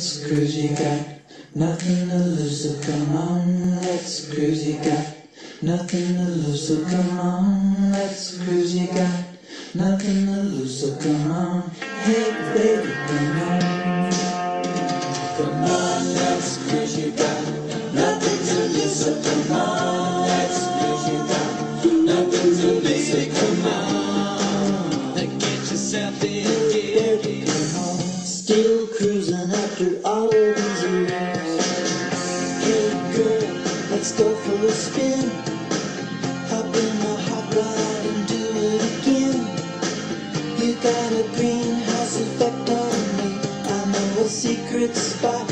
let's cruise, you got nothing to lose, so come on, let's cruise, you got nothing to lose, so come on, let's cruise, you got nothing to lose, so come on, hey baby, come on. Come on, let's cruise, you got nothing to lose, so come on, let's cruise, you got nothing to lose, so come on. Get yourself in gear, still cruising after all of these years. Hey girl, let's go for a spin, hop in a hot rod and do it again. You got a greenhouse effect on me, I know a secret spot,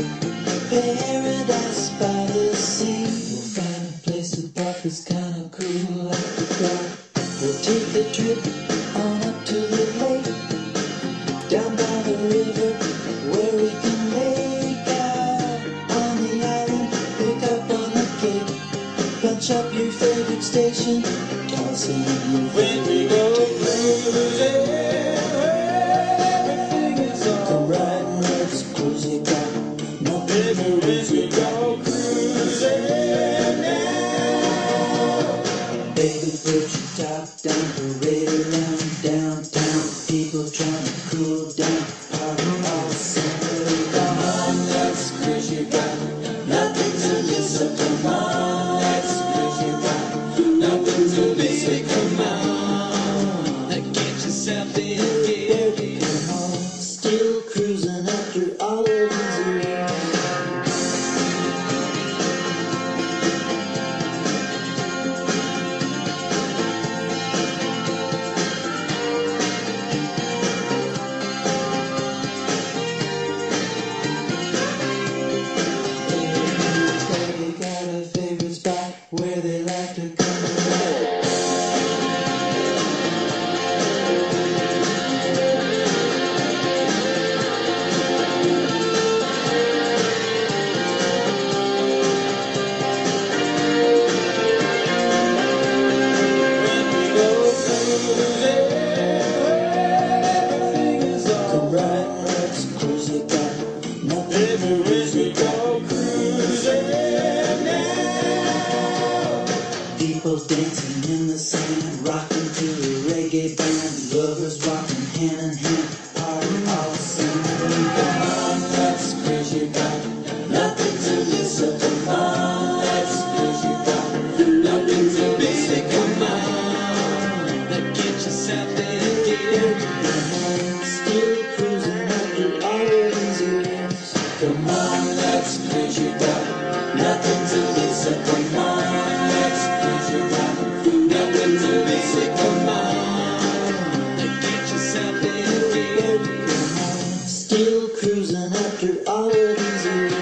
paradise by the sea. We'll find a place to park that's kinda cool like the dark. We'll take the trip on up to the lake, down by the river where we can make out on the island. Pick up on the gate, punch up your favorite station, toss in your when we go cruising, everything is alright. Come right, let's cruise, you got nothing to lose. We go cruising now. Baby, put your top down, parade around downtown. People trying to cool down, party all summer. Come on, let's cruise, you got nothing to lose, so come on, let's cruise, you got nothing to lose, so come on. Get yourself in gear, come on, still cruising after all of these years. Everybody got a favorite spot where they like to come and when we go cruising, everything is alright. Come right, let's cruise, you got nothing to lose. We go cruising now. People dancing in the sand, rocking to a reggae band, lovers walking hand in hand, party all summer. Come on, let's cruise, you got nothing to lose, so come on, let's cruise, you got nothing to lose, so come on. Get yourself in gear, still cruising after all of these years. Come on, let's cruise, you got nothing to lose, so come on, let's cruise, you got nothing to lose, so come on. Get yourself in gear, still cruising after all of these years.